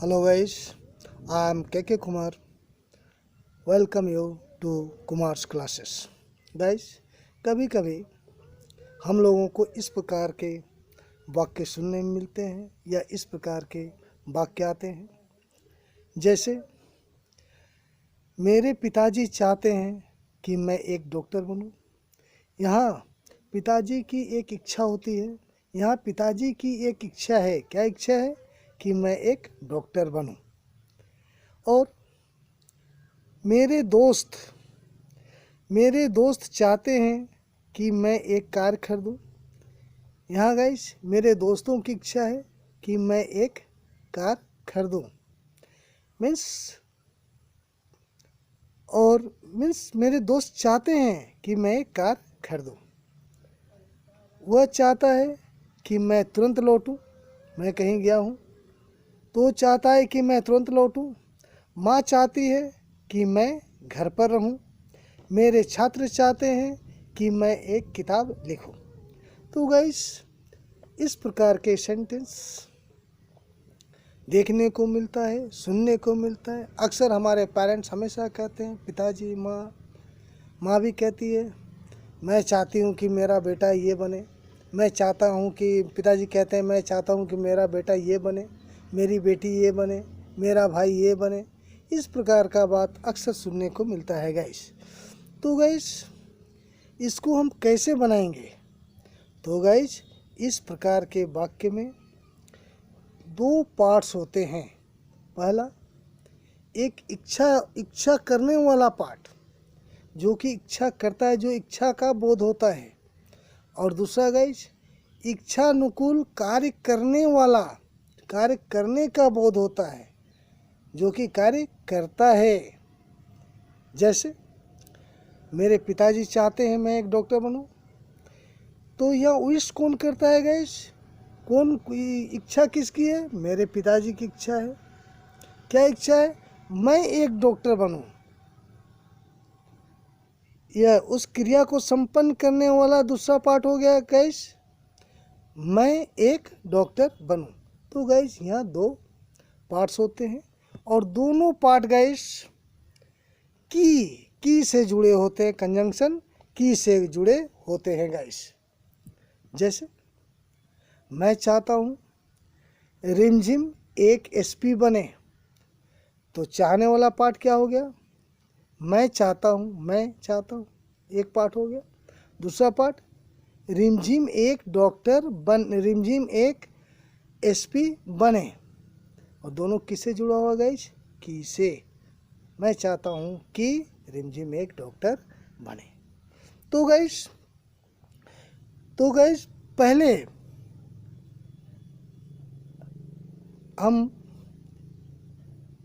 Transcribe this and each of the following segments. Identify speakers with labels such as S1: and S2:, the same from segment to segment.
S1: Hello guys, I am KK Kumar. Welcome you to Kumar's classes. Guys, कभी कभी हम लोगों को इस प्रकार के वाक्य सुनने में मिलते हैं या इस प्रकार के वाक्य आते हैं, जैसे मेरे पिताजी चाहते हैं कि मैं एक डॉक्टर बनूं। यहाँ पिताजी की एक इच्छा होती है, यहाँ पिताजी की एक इच्छा है। क्या इच्छा है? कि मैं एक डॉक्टर बनूं। और मेरे दोस्त चाहते हैं कि मैं एक कार खरीदूं। यहाँ गाइस मेरे दोस्तों की इच्छा है कि मैं एक कार खरीदूं। मीन्स मेरे दोस्त चाहते हैं कि मैं एक कार खरीदूं। वह चाहता है कि मैं तुरंत लौटूं। मैं कहीं गया हूँ तो चाहता है कि मैं तुरंत लौटूं। माँ चाहती है कि मैं घर पर रहूं। मेरे छात्र चाहते हैं कि मैं एक किताब लिखूं। तो गाइस इस प्रकार के सेंटेंस देखने को मिलता है, सुनने को मिलता है। अक्सर हमारे पेरेंट्स हमेशा कहते हैं, पिताजी, माँ भी कहती है, मैं चाहती हूँ कि मेरा बेटा ये बने। मैं चाहता हूँ कि पिताजी कहते हैं, मैं चाहता हूँ कि मेरा बेटा ये बने, मेरी बेटी ये बने, मेरा भाई ये बने। इस प्रकार का बात अक्सर सुनने को मिलता है गाइस। तो गाइस इसको हम कैसे बनाएंगे? तो गाइस इस प्रकार के वाक्य में दो पार्ट्स होते हैं। पहला एक इच्छा करने वाला पार्ट, जो कि इच्छा करता है, जो इच्छा का बोध होता है। और दूसरा गाइस इच्छानुकूल कार्य करने का बोध होता है, जो कि कार्य करता है। जैसे मेरे पिताजी चाहते हैं मैं एक डॉक्टर बनूं, तो यह विश कौन करता है गाइस? इच्छा किसकी है? मेरे पिताजी की इच्छा है। क्या इच्छा है? मैं एक डॉक्टर बनूं। यह उस क्रिया को संपन्न करने वाला दूसरा पार्ट हो गया गाइस, मैं एक डॉक्टर बनूं। तो गाइस यहाँ दो पार्ट्स होते हैं और दोनों पार्ट गाइस की से जुड़े होते हैं, कंजंक्शन की से जुड़े होते हैं गाइस। जैसे मैं चाहता हूँ रिमझिम एक एसपी बने, तो चाहने वाला पार्ट क्या हो गया? मैं चाहता हूँ एक पार्ट हो गया। दूसरा पार्ट रिमझिम एक एसपी बने, और दोनों किससे जुड़ा हुआ गाइस? की से। मैं चाहता हूँ कि रिमझिम एक डॉक्टर बने। तो गाइस पहले हम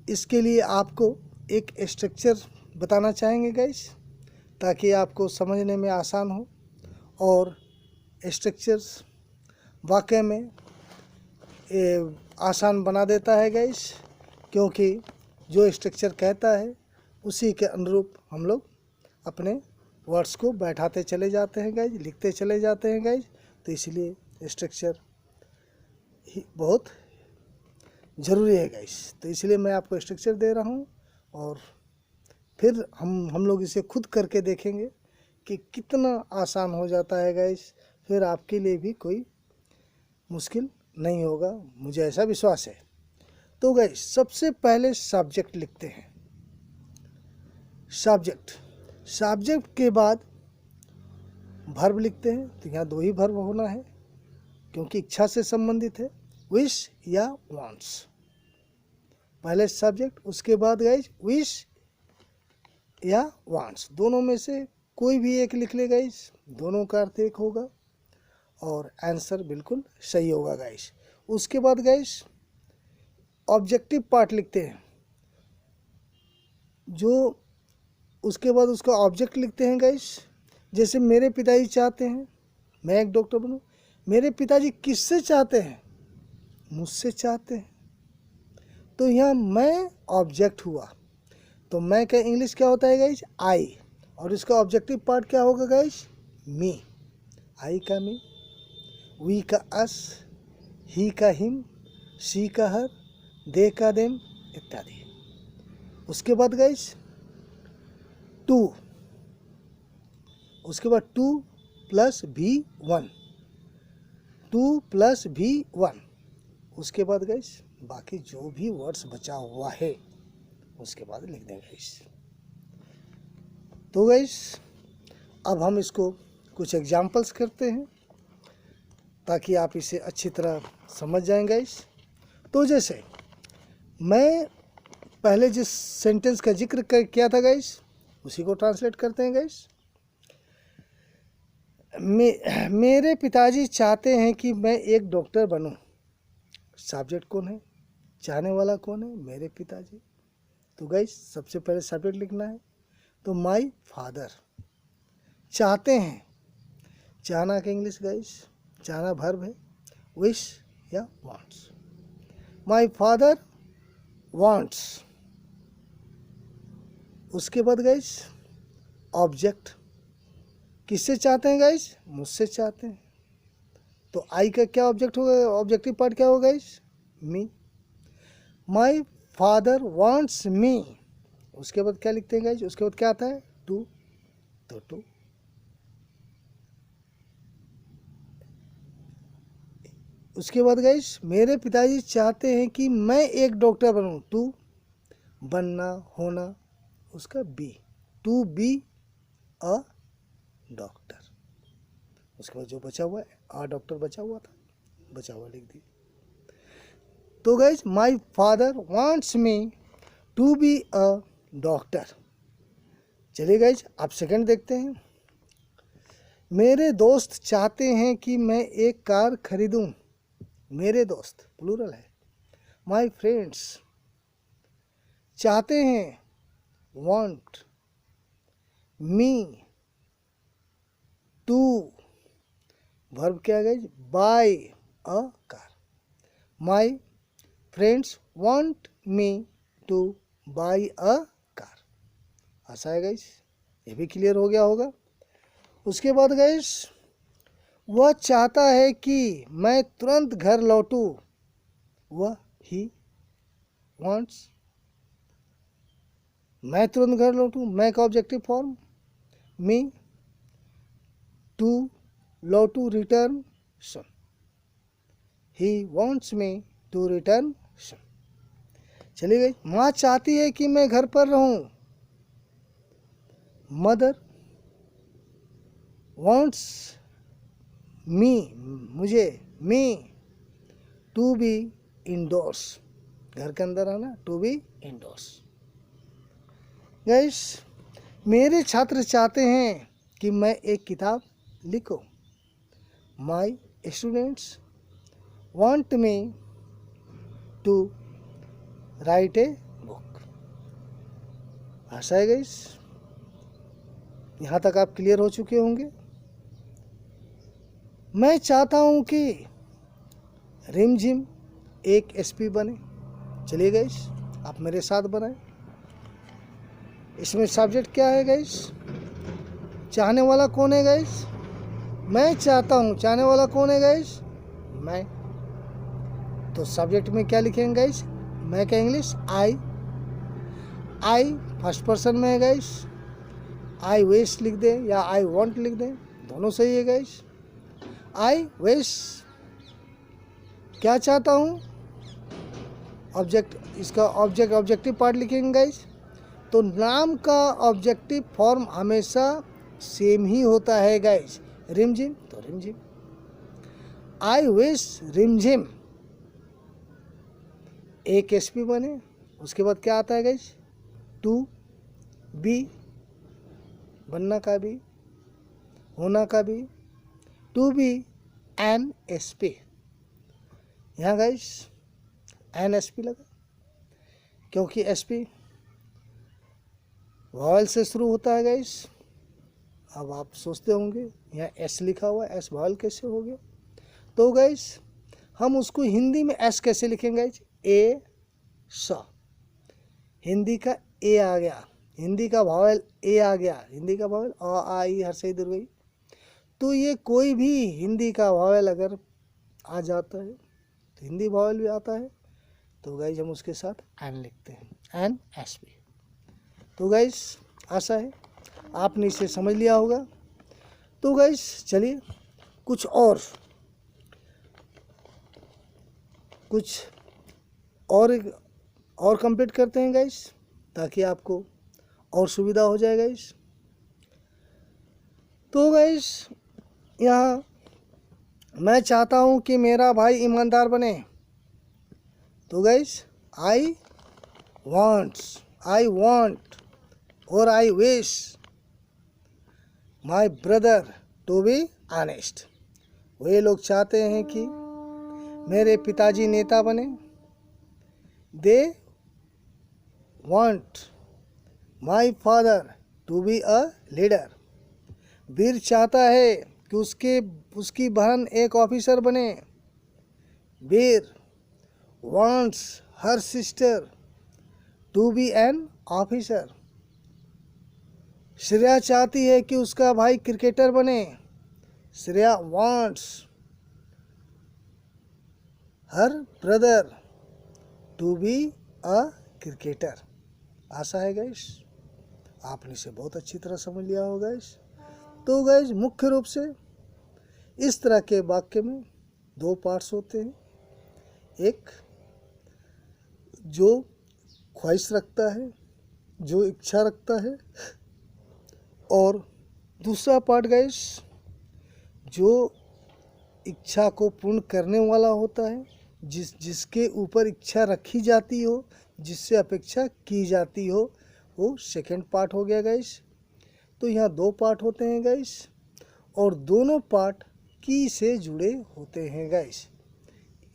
S1: इसके लिए आपको एक स्ट्रक्चर बताना चाहेंगे गाइस, ताकि आपको समझने में आसान हो। और स्ट्रक्चर्स वाकई में आसान बना देता है गाइस, क्योंकि जो स्ट्रक्चर कहता है उसी के अनुरूप हम लोग अपने वर्ड्स को बैठाते चले जाते हैं गाइस, लिखते चले जाते हैं गाइस। तो इसलिए स्ट्रक्चर ही बहुत ज़रूरी है गाइस। तो इसलिए मैं आपको स्ट्रक्चर दे रहा हूँ, और फिर हम लोग इसे खुद करके देखेंगे कि कितना आसान हो जाता है गाइस। फिर आपके लिए भी कोई मुश्किल नहीं होगा, मुझे ऐसा विश्वास है। तो गाइस सबसे पहले सब्जेक्ट लिखते हैं। सब्जेक्ट के बाद वर्ब लिखते हैं। तो यहाँ दो ही वर्ब होना है, क्योंकि इच्छा से संबंधित है, विश या वांट्स। पहले सब्जेक्ट, उसके बाद गाइस विश या वांट्स, दोनों में से कोई भी एक लिख ले गाइस, दोनों का अर्थ एक होगा और आंसर बिल्कुल सही होगा गाइस। उसके बाद गाइस ऑब्जेक्टिव पार्ट लिखते हैं, जो उसके बाद उसका ऑब्जेक्ट लिखते हैं गाइस। जैसे मेरे पिताजी चाहते हैं मैं एक डॉक्टर बनूं। मेरे पिताजी किससे चाहते हैं? मुझसे चाहते हैं। तो यहाँ मैं ऑब्जेक्ट हुआ। तो मैं का इंग्लिश क्या होता है गाइस? आई। और इसका ऑब्जेक्टिव पार्ट क्या होगा गाइस? मी। आई का मी, वी का अस, ही का हिम, शी का हर, दे का देम इत्यादि। उसके बाद गाइस टू, उसके बाद two plus V1, 2 plus V1। उसके बाद गाइस बाकी जो भी वर्ड्स बचा हुआ है उसके बाद लिख देंगे गाइस। तो गाइस अब हम इसको कुछ एग्जाम्पल्स करते हैं ताकि आप इसे अच्छी तरह समझ जाएं गाइस। तो जैसे मैं पहले जिस सेंटेंस का जिक्र किया था गाइस उसी को ट्रांसलेट करते हैं गाइस। मेरे पिताजी चाहते हैं कि मैं एक डॉक्टर बनूं। सब्जेक्ट कौन है, चाहने वाला कौन है, मेरे पिताजी। तो गाइस सबसे पहले सब्जेक्ट लिखना है। तो माय फादर, चाहते हैं, चाहना का इंग्लिश गाइस, चाहना वर्ब है, विश या वांट्स। My father wants. उसके बाद गाइस ऑब्जेक्ट, किससे चाहते हैं गाइस, मुझसे चाहते हैं। तो आई का क्या ऑब्जेक्ट होगा, ऑब्जेक्टिव पार्ट क्या होगा guys, me. My father wants मी। उसके बाद क्या लिखते हैं गाइस, उसके बाद क्या आता है, टू। तो टू। उसके बाद गाइस मेरे पिताजी चाहते हैं कि मैं एक डॉक्टर बनूं। टू, बनना, होना, उसका be, to be a doctor. उसके बाद जो बचा हुआ है, आ डॉक्टर बचा हुआ था, बचा हुआ लिख दिए। तो guys my father wants me to be a doctor. चलिए गाइस आप सेकंड देखते हैं। मेरे दोस्त चाहते हैं कि मैं एक कार खरीदूं। मेरे दोस्त प्लूरल है। माय फ्रेंड्स चाहते हैं, वांट मी टू, वर्ब क्या है guys, buy a car. My friends want me to buy a car. ऐसा है गाइस, ये भी क्लियर हो गया होगा। उसके बाद गाइस वह चाहता है कि मैं तुरंत घर लौटूं। वह, ही वांट्स, मैं तुरंत घर लौटूं, मैं का ऑब्जेक्टिव फॉर्म, मी, टू लौटू return son, he wants me to return son. चलिए गई, माँ चाहती है कि मैं घर पर रहूं। मदर वांट्स मी, मुझे, मी टू बी इंडोर्स, घर के अंदर आना, टू बी इंडोर्स। गाइस मेरे छात्र चाहते हैं कि मैं एक किताब लिखूं। My students want me to write a book. आशा है गाइस यहाँ तक आप क्लियर हो चुके होंगे। मैं चाहता हूँ कि रिमझिम एक एसपी बने। चलिए गाइस आप मेरे साथ बनाएं। इसमें सब्जेक्ट क्या है गाइस, चाहने वाला कौन है गाइस, मैं चाहता हूँ, चाहने वाला कौन है गाइस, मैं। तो सब्जेक्ट में क्या लिखेंगे गाइस, मैं का English I, I first person में है गाइस, आई विश लिख दें या आई वांट लिख दें, दोनों सही है गाइस। आई विश क्या चाहता हूँ, ऑब्जेक्ट, इसका ऑब्जेक्ट ऑब्जेक्टिव पार्ट लिखेंगे गाइस। तो नाम का ऑब्जेक्टिव फॉर्म हमेशा सेम ही होता है गाइस, रिमझिम तो रिमझिम। आई विश रिमझिम एक एसपी बने। उसके बाद क्या आता है गाइस, टू बी, बनना का भी, होना का भी, टू बी एन एसपी। यहाँ गाइस एन एसपी लगा क्योंकि एसपी वॉवल से शुरू होता है गाइस। अब आप सोचते होंगे यहाँ एस लिखा हुआ है, एस वॉवल कैसे हो गया। तो गाइस हम उसको हिंदी में एस कैसे लिखेंगे गाइस, ए स, हिंदी का ए आ गया, हिंदी का वॉवल ए आ गया, हिंदी का वॉवल अ आ ई हर्षई दीर्घई। तो ये कोई भी हिंदी का वॉवल अगर आ जाता है तो हिंदी वॉवल भी आता है, तो गाइज हम उसके साथ एन लिखते हैं, NSP। तो गाइज आशा है आपने इसे समझ लिया होगा। तो गाइज चलिए कुछ और कंप्लीट करते हैं गाइज, ताकि आपको और सुविधा हो जाए गाइज। तो गाइज यहाँ मैं चाहता हूँ कि मेरा भाई ईमानदार बने। तो गाइज आई वांट और I wish my brother to be honest. वे लोग चाहते हैं कि मेरे पिताजी नेता बने। They want my father to be a leader. Veer चाहता है कि उसकी बहन एक ऑफिसर बने। Veer wants her sister to be an officer. Shreya चाहती है कि उसका भाई क्रिकेटर बने। Shreya wants her brother to be a cricketer. आशा है गाइस आपने इसे बहुत अच्छी तरह समझ लिया होगा गाइस। तो गाइस मुख्य रूप से इस तरह के वाक्य में दो पार्ट्स होते हैं, एक जो ख्वाहिश रखता है, जो इच्छा रखता है, और दूसरा पार्ट गाइस जो इच्छा को पूर्ण करने वाला होता है, जिसके ऊपर इच्छा रखी जाती हो, जिससे अपेक्षा की जाती हो, वो सेकंड पार्ट हो गया गाइस। तो यहाँ दो पार्ट होते हैं गाइस, और दोनों पार्ट की से जुड़े होते हैं गाइस।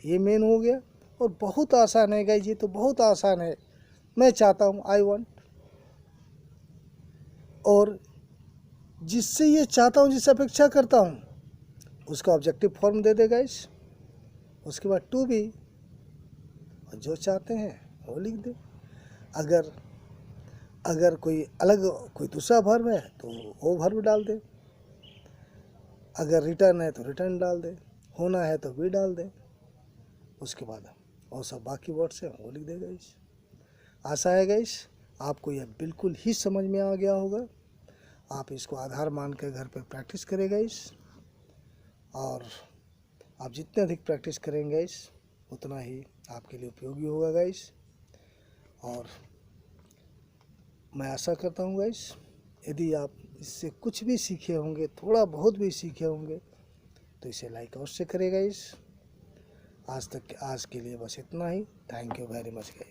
S1: ये मेन हो गया, और बहुत आसान है गाइस, ये तो बहुत आसान है। मैं चाहता हूँ आई वांट, और जिससे ये चाहता हूँ, जिससे अपेक्षा करता हूँ, उसका ऑब्जेक्टिव फॉर्म दे दे गाइस। उसके बाद टू बी, और जो चाहते हैं वो लिख दे। अगर कोई दूसरा वर्ब है तो वो वर्ब डाल दे। अगर रिटर्न है तो रिटर्न डाल दे, होना है तो भी डाल दे। उसके बाद और सब बाकी वर्ड्स हैं वो लिख दे गाइस। आशा है गाइस आपको यह बिल्कुल ही समझ में आ गया होगा। आप इसको आधार मान कर घर पे प्रैक्टिस करें गाइस, और आप जितने अधिक प्रैक्टिस करेंगे गाइस उतना ही आपके लिए उपयोगी होगा गाइस। और मैं आशा करता हूँ गाइस यदि आप इससे कुछ भी सीखे होंगे, थोड़ा बहुत भी सीखे होंगे, तो इसे लाइक अवश्य करें गाइस। आज के लिए बस इतना ही। Thank you very much guys.